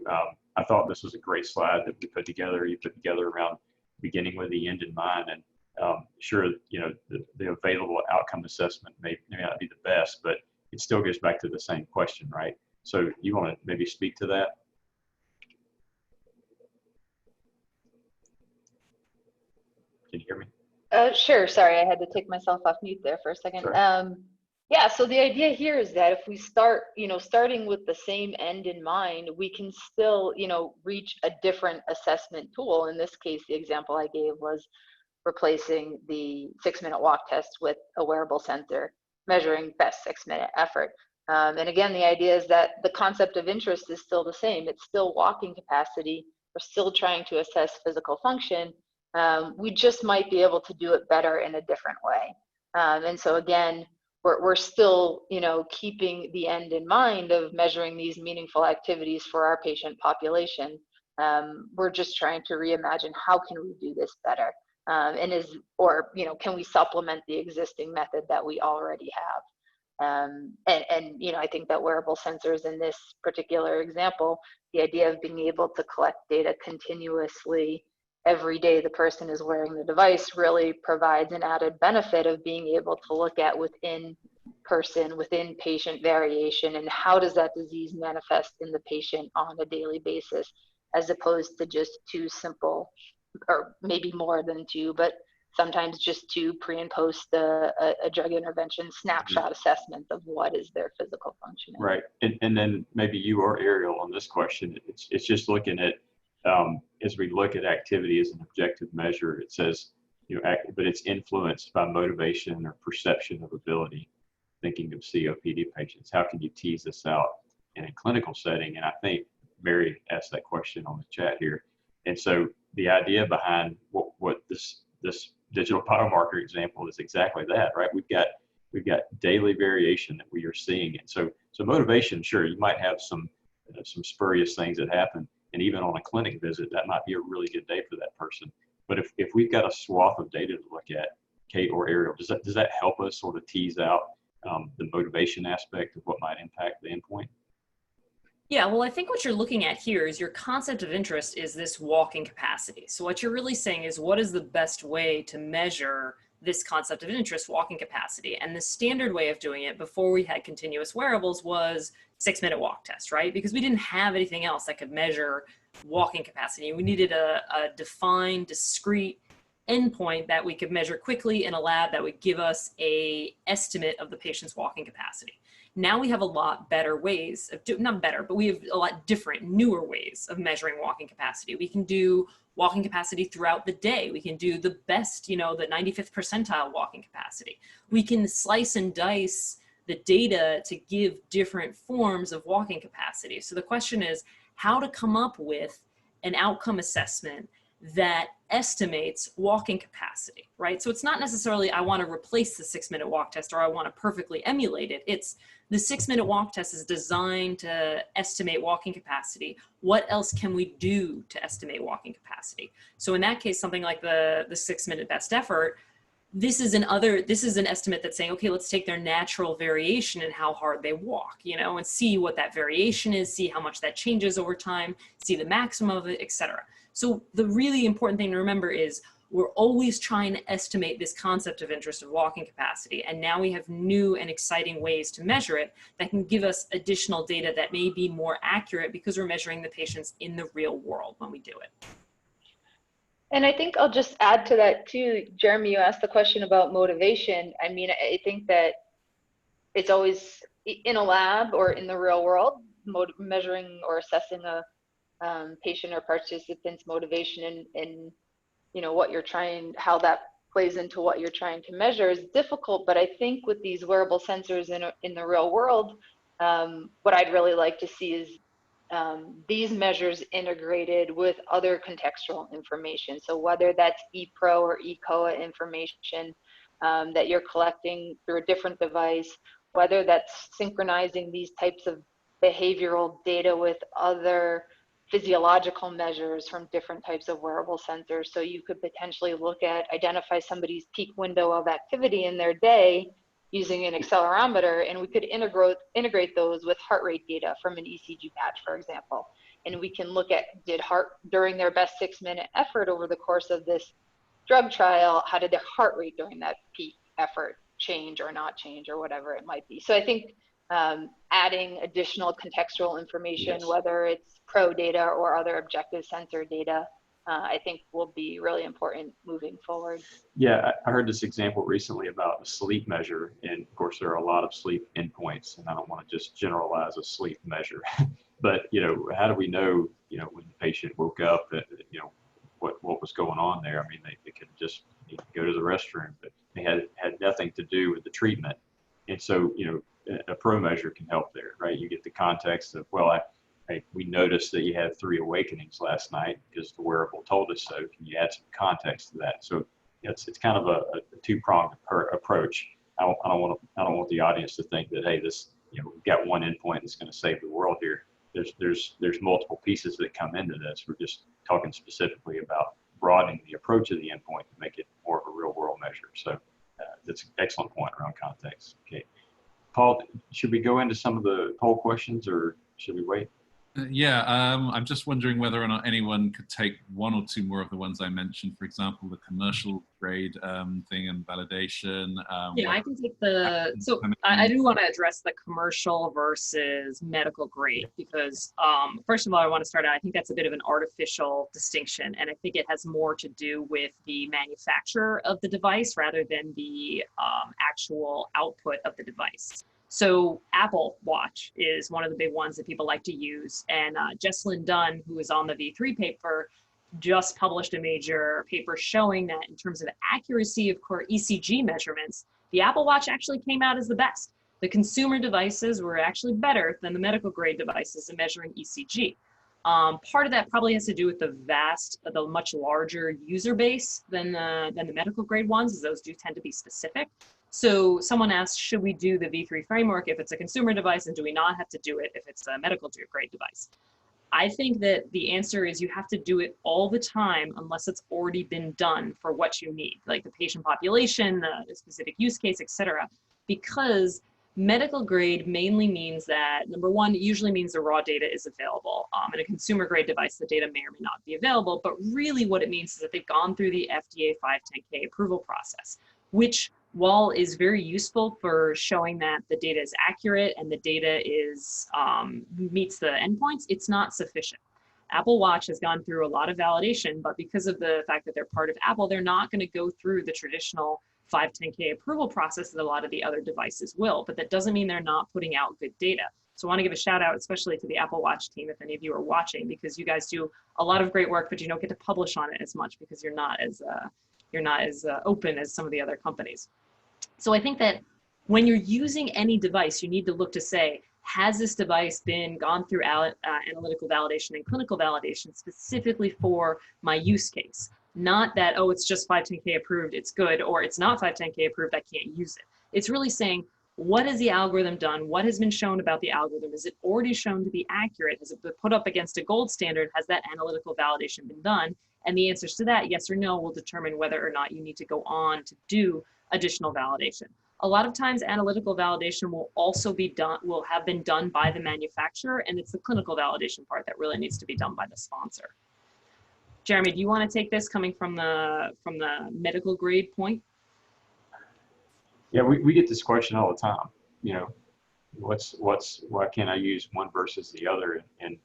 I thought this was a great slide that we put together. You put together around beginning with the end in mind. And sure, you know, the available outcome assessment may not be the best, but it still goes back to the same question, right? So you want to maybe speak to that? Can you hear me? Sure. Sorry, I had to take myself off mute there for a second. Sure. Yeah, so the idea here is that if we start, starting with the same end in mind, we can still, reach a different assessment tool. In this case, the example I gave was replacing the 6-minute walk test with a wearable sensor measuring best 6-minute effort. And again, the idea is that the concept of interest is still the same. It's still walking capacity. We're still trying to assess physical function. We just might be able to do it better in a different way. And so again, we're still, keeping the end in mind of measuring these meaningful activities for our patient population. We're just trying to reimagine how can we do this better, can we supplement the existing method that we already have? I think that wearable sensors in this particular example, the idea of being able to collect data continuously every day the person is wearing the device really provides an added benefit of being able to look at within patient variation and how does that disease manifest in the patient on a daily basis, as opposed to just two simple, or maybe more than two, but sometimes just two pre and post a drug intervention snapshot assessment of what is their physical functioning. Right, and then maybe you or Ariel on this question, it's just looking at, as we look at activity as an objective measure, it says, but it's influenced by motivation or perception of ability. Thinking of COPD patients, how can you tease this out in a clinical setting? And I think Mary asked that question on the chat here. And so the idea behind what this digital biomarker example is exactly that, right? We've got daily variation that we are seeing. And so motivation, sure, you might have some spurious things that happen. And even on a clinic visit, that might be a really good day for that person. But if we've got a swath of data to look at, Kate or Ariel, does that help us sort of tease out the motivation aspect of what might impact the endpoint? Yeah, well, I think what you're looking at here is your concept of interest is this walking capacity. So what you're really saying is, what is the best way to measure this concept of interest, walking capacity? And the standard way of doing it before we had continuous wearables was 6-minute walk test, right? Because we didn't have anything else that could measure walking capacity. We needed a defined, discrete endpoint that we could measure quickly in a lab that would give us an estimate of the patient's walking capacity. Now we have a lot better ways of not better, but we have a lot different, newer ways of measuring walking capacity. We can do walking capacity throughout the day. We can do the best, the 95th percentile walking capacity. We can slice and dice the data to give different forms of walking capacity. So the question is how to come up with an outcome assessment that estimates walking capacity, right? So it's not necessarily I want to replace the 6-minute walk test or I want to perfectly emulate it. It's the 6-minute walk test is designed to estimate walking capacity. What else can we do to estimate walking capacity? So in that case, something like the 6-minute best effort, this is an estimate that's saying, okay, let's take their natural variation in how hard they walk, and see what that variation is, see how much that changes over time, see the maximum of it, etc. So the really important thing to remember is we're always trying to estimate this concept of interest of walking capacity. And now we have new and exciting ways to measure it that can give us additional data that may be more accurate because we're measuring the patients in the real world when we do it. And I think I'll just add to that too, Jeremy, you asked the question about motivation. I mean, I think that it's always in a lab or in the real world, measuring or assessing a patient or participant's motivation and what you're trying, how that plays into what you're trying to measure is difficult. But I think with these wearable sensors in the real world, what I'd really like to see is these measures integrated with other contextual information. So whether that's ePro or eCOA information that you're collecting through a different device, whether that's synchronizing these types of behavioral data with other physiological measures from different types of wearable sensors. So you could potentially identify somebody's peak window of activity in their day, using an accelerometer, and we could integrate those with heart rate data from an ECG patch, for example. And we can look at, during their best 6-minute effort over the course of this drug trial, how did their heart rate during that peak effort change or not change, or whatever it might be. So I think adding additional contextual information, Yes. whether it's pro data or other objective sensor data, I think will be really important moving forward. Yeah, I heard this example recently about a sleep measure, and of course there are a lot of sleep endpoints, and I don't want to just generalize a sleep measure, but how do we know when the patient woke up that what was going on there? I mean, they could just need to go to the restroom, but they had nothing to do with the treatment, and so a pro measure can help there, right? You get the context of, well, we noticed that you had 3 awakenings last night because the wearable told us so. Can you add some context to that? So it's kind of a two-pronged approach. I don't want the audience to think that, hey, this we've got one endpoint that's going to save the world here. There's multiple pieces that come into this. We're just talking specifically about broadening the approach of the endpoint to make it more of a real-world measure. So that's an excellent point around context. Okay, Paul, should we go into some of the poll questions, or should we wait? Yeah, I'm just wondering whether or not anyone could take 1 or 2 more of the ones I mentioned. For example, the commercial grade thing and validation. Yeah, I can take the, so I do want to address the commercial versus medical grade, because first of all, I want to start out, I think that's a bit of an artificial distinction. And I think it has more to do with the manufacturer of the device rather than the actual output of the device. So Apple Watch is one of the big ones that people like to use. And Jesslyn Dunn, who is on the V3 paper, just published a major paper showing that in terms of accuracy of core ECG measurements, the Apple Watch actually came out as the best. The consumer devices were actually better than the medical grade devices in measuring ECG. Part of that probably has to do with the much larger user base than the medical grade ones, as those do tend to be specific. So someone asked, should we do the V3 framework if it's a consumer device, and do we not have to do it if it's a medical grade device? I think that the answer is you have to do it all the time unless it's already been done for what you need, like the patient population, the specific use case, et cetera. Because medical grade mainly means that, number one, it usually means the raw data is available. In a consumer grade device, the data may or may not be available, but really what it means is that they've gone through the FDA 510K approval process, which, while is very useful for showing that the data is accurate and the data is meets the endpoints, it's not sufficient. Apple Watch has gone through a lot of validation, but because of the fact that they're part of Apple, they're not going to go through the traditional 510K approval process that a lot of the other devices will, but that doesn't mean they're not putting out good data. So I want to give a shout out, especially to the Apple Watch team, if any of you are watching, because you guys do a lot of great work, but you don't get to publish on it as much because you're not as open as some of the other companies. So I think that when you're using any device, you need to look to say, has this device gone through analytical validation and clinical validation specifically for my use case? Not that, oh, it's just 510K approved, it's good, or it's not 510K approved, I can't use it. It's really saying, what has the algorithm done? What has been shown about the algorithm? Is it already shown to be accurate? Has it been put up against a gold standard? Has that analytical validation been done? And the answers to that, yes or no, will determine whether or not you need to go on to do additional validation. A lot of times analytical validation will also be done, will have been done by the manufacturer, and it's the clinical validation part that really needs to be done by the sponsor. Jeremy, do you want to take this coming from the medical grade point? Yeah, we get this question all the time. Why can't I use one versus the other? And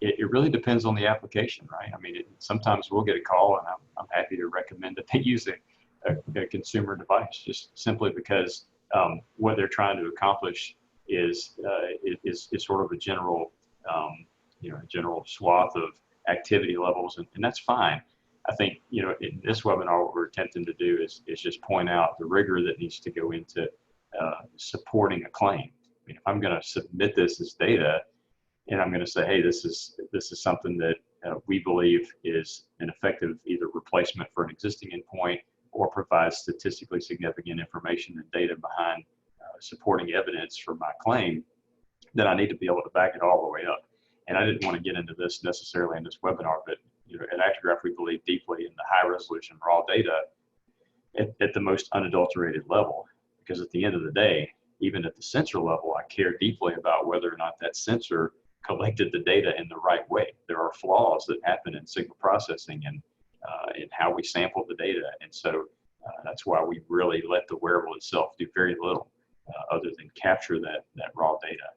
it really depends on the application, right? I mean, sometimes we'll get a call, and I'm happy to recommend that they use a consumer device, just simply because what they're trying to accomplish is sort of a general, general swath of activity levels, and that's fine. I think, in this webinar, what we're attempting to do is just point out the rigor that needs to go into supporting a claim. I mean, if I'm going to submit this as data, and I'm going to say, hey, this is something that we believe is an effective either replacement for an existing endpoint or provides statistically significant information and data behind supporting evidence for my claim, then I need to be able to back it all the way up. And I didn't want to get into this necessarily in this webinar, but at Actigraph, we believe deeply in the high resolution raw data at the most unadulterated level. because at the end of the day, even at the sensor level, I care deeply about whether or not that sensor collected the data in the right way. There are flaws that happen in signal processing and in how we sample the data. And so that's why we really let the wearable itself do very little other than capture that raw data.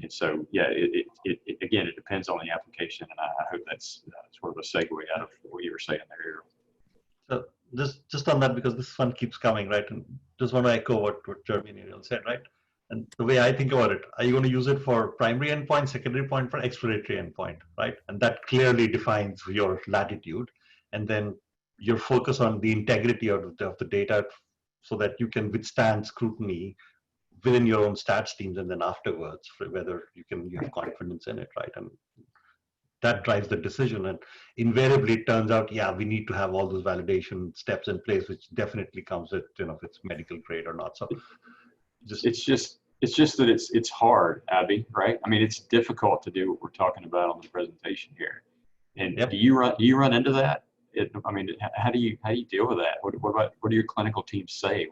And so, yeah, again, it depends on the application. And I hope that's sort of a segue out of what you were saying there. So just on that, because this one keeps coming, right? And just want to echo what Jeremy and Ariel said, right? And the way I think about it, are you going to use it for primary endpoint, secondary point, for exploratory endpoint, right? And that clearly defines your latitude. And then your focus on the integrity of the data so that you can withstand scrutiny within your own stats teams and then afterwards, for whether you have confidence in it, right? And that drives the decision. And invariably it turns out, yeah, we need to have all those validation steps in place, which definitely comes with, if it's medical grade or not. So it's just that it's hard, Abby, right? I mean, it's difficult to do what we're talking about on the presentation here. And yep. do you run into that? I mean, how do you deal with that? What do your clinical teams say?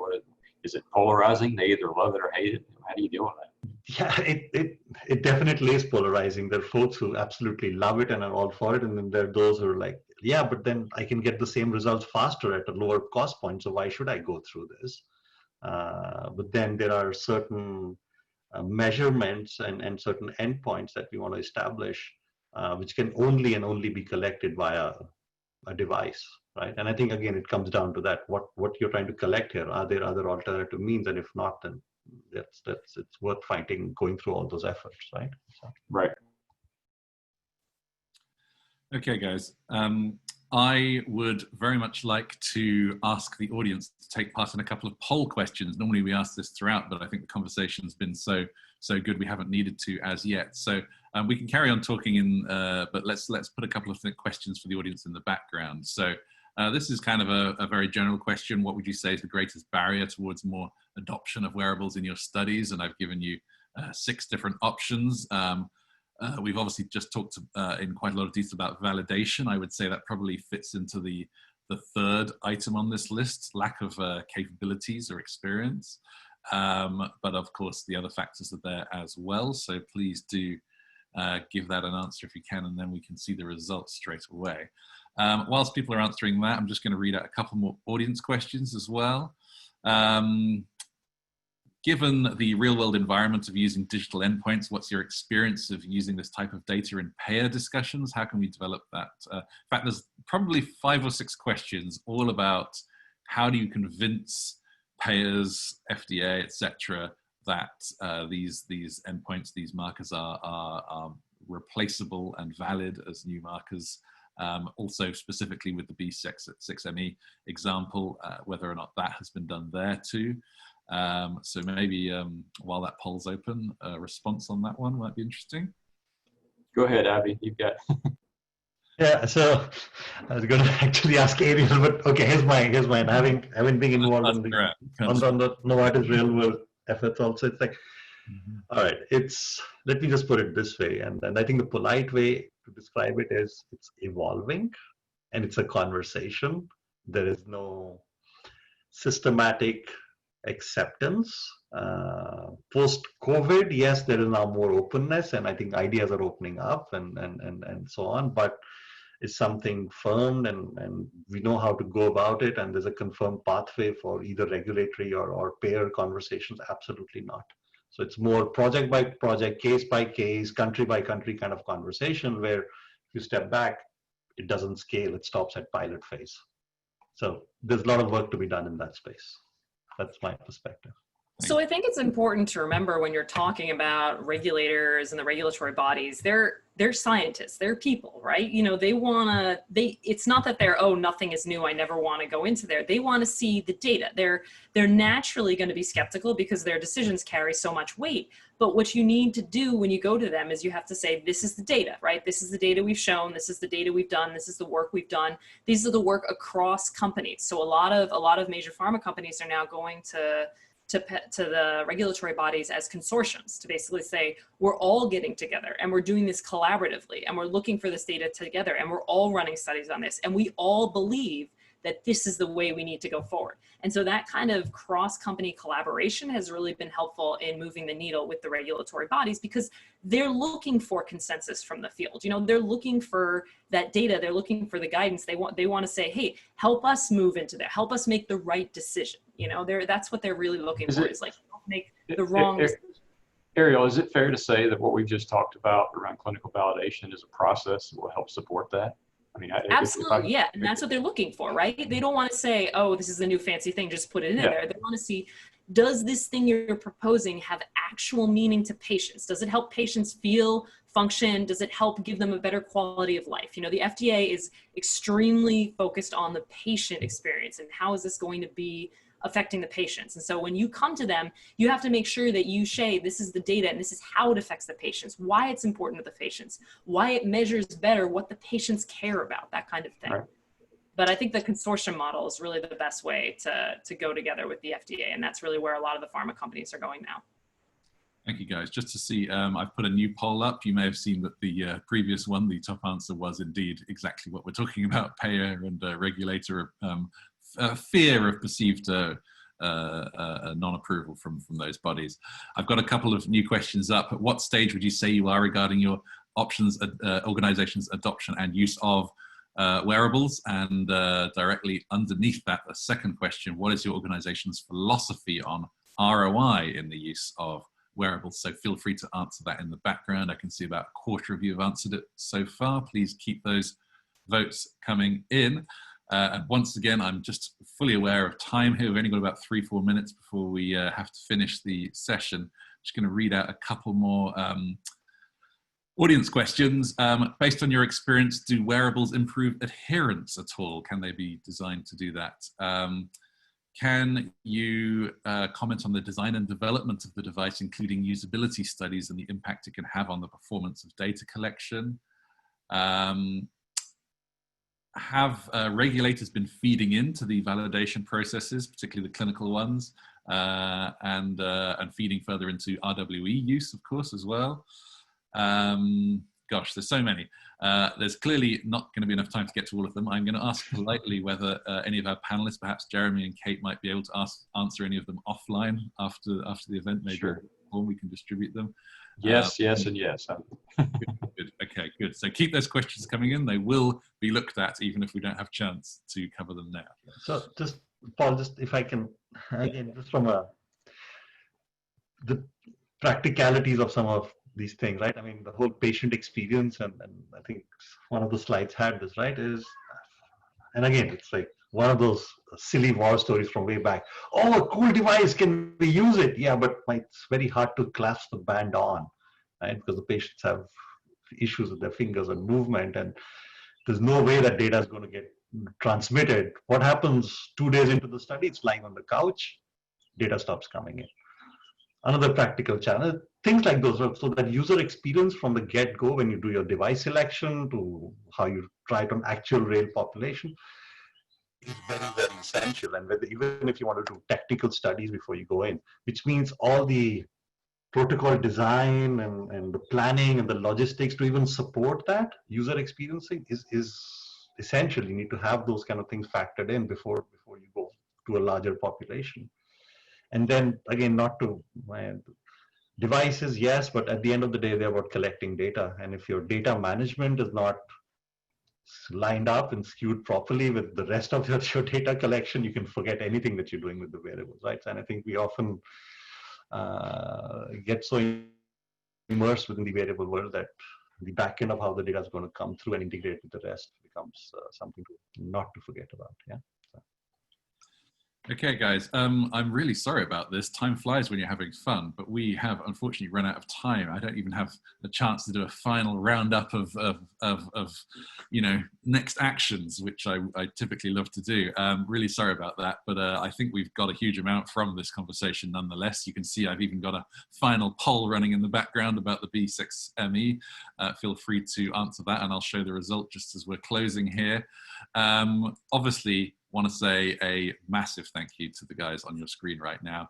Is it polarizing? They either love it or hate it. How do you deal with that? Yeah, it definitely is polarizing. There are folks who absolutely love it and are all for it, and then there are those who are like, yeah, but then I can get the same results faster at a lower cost point, so why should I go through this? But then there are certain measurements and certain endpoints that we want to establish, which can only be collected via a device, right? And I think, again, it comes down to that, what you're trying to collect here. Are there other alternative means? And if not, then it's worth going through all those efforts, right? So. Right. Okay, guys. I would very much like to ask the audience to take part in a couple of poll questions. Normally we ask this throughout, but I think the conversation's been so good we haven't needed to as yet. So we can carry on talking but let's put a couple of questions for the audience in the background. So this is kind of a very general question. What would you say is the greatest barrier towards more adoption of wearables in your studies? And I've given you 6 different options. We've obviously just talked in quite a lot of detail about validation. I would say that probably fits into the third item on this list, lack of capabilities or experience. But of course, the other factors are there as well. So please do give that an answer if you can, and then we can see the results straight away. Whilst people are answering that, I'm just going to read out a couple more audience questions as well. Given the real-world environment of using digital endpoints, what's your experience of using this type of data in payer discussions? How can we develop that? In fact, there's probably 5 or 6 questions all about how do you convince payers, FDA, etc., that these endpoints, these markers are replaceable and valid as new markers. Also specifically with the B6ME example, whether or not that has been done there too. So maybe while that poll's open, a response on that one might be interesting. Go ahead, Abby, you've got. Yeah, so I was going to actually ask Ariel, but okay, here's mine. Having been involved on the Novartis real world efforts also, it's like, all right, let me just put it this way, and I think the polite way to describe it is it's evolving, and it's a conversation. There is no systematic acceptance. Post-COVID, yes, there is now more openness, and I think ideas are opening up and so on, but it's something firm, and we know how to go about it, and there's a confirmed pathway for either regulatory or payer conversations. Absolutely not. So it's more project by project, case by case, country by country kind of conversation, where if you step back, it doesn't scale, it stops at pilot phase. So there's a lot of work to be done in that space. That's my perspective. So I think it's important to remember when you're talking about regulators and the regulatory bodies, they're scientists, they're people, right? You know, it's not that they're, oh, nothing is new, I never want to go into there. They want to see the data. They're naturally going to be skeptical because their decisions carry so much weight. But what you need to do when you go to them is you have to say, this is the data, right? This is the data we've shown. This is the data we've done. This is the work we've done. These are the work across companies. So a lot of major pharma companies are now going to the regulatory bodies as consortiums to basically say, we're all getting together and we're doing this collaboratively and we're looking for this data together and we're all running studies on this. And we all believe that this is the way we need to go forward. And so that kind of cross-company collaboration has really been helpful in moving the needle with the regulatory bodies, because they're looking for consensus from the field. You know, they're looking for that data, they're looking for the guidance. They want to say, hey, help us move into there, help us make the right decision. You know, that's what they're really looking for, is like, don't make the wrong decision. Ariel, is it fair to say that what we just talked about around clinical validation is a process that will help support that? I mean, absolutely, yeah, and that's what they're looking for, right? They don't want to say, oh, this is the new fancy thing, just put it in there. They want to see, does this thing you're proposing have actual meaning to patients? Does it help patients feel, function? Does it help give them a better quality of life? You know, the FDA is extremely focused on the patient experience and how is this going to be affecting the patients. And so when you come to them, you have to make sure that you say, this is the data and this is how it affects the patients, why it's important to the patients, why it measures better what the patients care about, that kind of thing. Right. But I think the consortium model is really the best way to go together with the FDA. And that's really where a lot of the pharma companies are going now. Thank you, guys. Just to see, I've put a new poll up. You may have seen that the previous one, the top answer was indeed exactly what we're talking about, payer and regulator fear of perceived non-approval from those bodies. I've got a couple of new questions up. At what stage would you say you are regarding your options, organization's adoption and use of wearables? And directly underneath that, the second question, what is your organization's philosophy on ROI in the use of wearables? So feel free to answer that in the background. I can see about a quarter of you have answered it so far. Please keep those votes coming in. And once again, I'm just fully aware of time here. We've only got about 3-4 minutes before we have to finish the session. I'm just going to read out a couple more audience questions. Based on your experience, do wearables improve adherence at all? Can they be designed to do that? Can you comment on the design and development of the device, including usability studies and the impact it can have on the performance of data collection? Have regulators been feeding into the validation processes, particularly the clinical ones, and feeding further into RWE use, of course, as well? Gosh, there's so many. There's clearly not going to be enough time to get to all of them. I'm going to ask politely whether any of our panelists, perhaps Jeremy and Kate, might be able to answer any of them offline after the event. Maybe sure. We can distribute them. Yes, yes, and yes. Good. Okay, good. So keep those questions coming in. They will be looked at, even if we don't have a chance to cover them now. So just, Paul, just if I can, again, just from the practicalities of some of these things, right? I mean, the whole patient experience, and I think one of the slides had this, right, is, and again, it's like one of those silly war stories from way back. Oh, a cool device, can we use it? Yeah, but it's very hard to clasp the band on, right? Because the patients have issues with their fingers and movement, and there's no way that data is going to get transmitted. What happens 2 days into the study? It's lying on the couch, data stops coming in. Another practical challenge, things like those, so that user experience from the get-go, when you do your device selection to how you try it on actual real population, is very, very essential. And even if you want to do technical studies before you go in, which means all the protocol design and the planning and the logistics to even support that user experiencing is essential. You need to have those kind of things factored in before you go to a larger population. And then again, not to devices, yes, but at the end of the day, they're about collecting data. And if your data management is not lined up and skewed properly with the rest of your data collection, you can forget anything that you're doing with the wearables, right? And I think we often get so immersed within the wearable world that the back end of how the data is going to come through and integrate with the rest becomes something not to forget about. Yeah. Okay, guys, I'm really sorry about this. Time flies when you're having fun, but we have unfortunately run out of time. I don't even have a chance to do a final roundup of next actions, which I typically love to do. Really sorry about that, but I think we've got a huge amount from this conversation nonetheless. You can see I've even got a final poll running in the background about the B6ME. Feel free to answer that, and I'll show the result just as we're closing here. Obviously, want to say a massive thank you to the guys on your screen right now.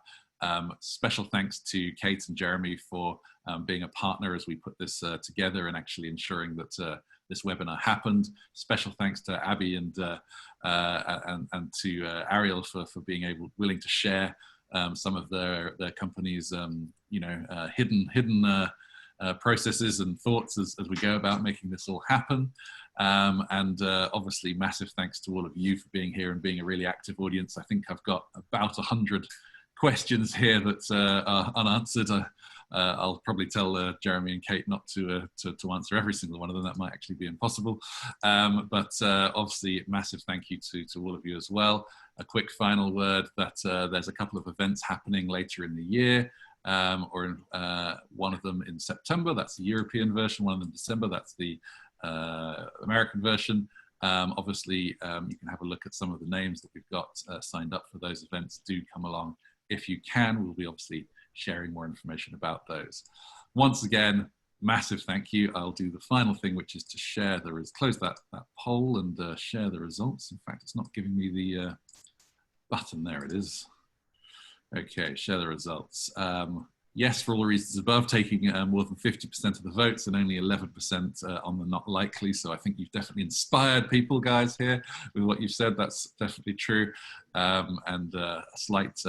Special thanks to Kate and Jeremy for being a partner as we put this together and actually ensuring that this webinar happened. Special thanks to Abby and to Ariel for being willing to share some of their company's hidden processes and thoughts as we go about making this all happen. And obviously massive thanks to all of you for being here and being a really active audience. I think I've got about 100 questions here that are unanswered. I'll probably tell Jeremy and Kate not to answer every single one of them. That might actually be impossible. But obviously, massive thank you to all of you as well. A quick final word that there's a couple of events happening later in the year, one of them in September, that's the European version, one of them in December, that's the American version. Obviously, you can have a look at some of the names that we've got signed up for those events. Do come along if you can. We'll be obviously sharing more information about those. Once again, massive thank you. I'll do the final thing, which is to share close that poll and share the results. In fact, it's not giving me the button. There it is. Okay, share the results. Yes, for all the reasons above, taking more than 50% of the votes and only 11% on the not likely. So I think you've definitely inspired people, guys, here with what you've said. That's definitely true. And a slight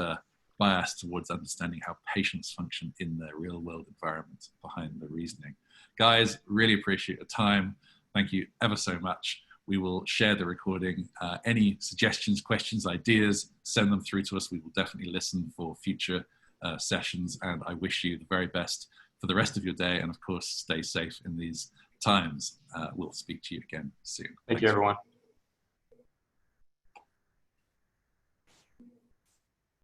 bias towards understanding how patients function in their real world environment behind the reasoning. Guys, really appreciate your time. Thank you ever so much. We will share the recording. Any suggestions, questions, ideas, send them through to us. We will definitely listen for future sessions, and I wish you the very best for the rest of your day, and of course, stay safe in these times. We'll speak to you again soon. Thank you, everyone.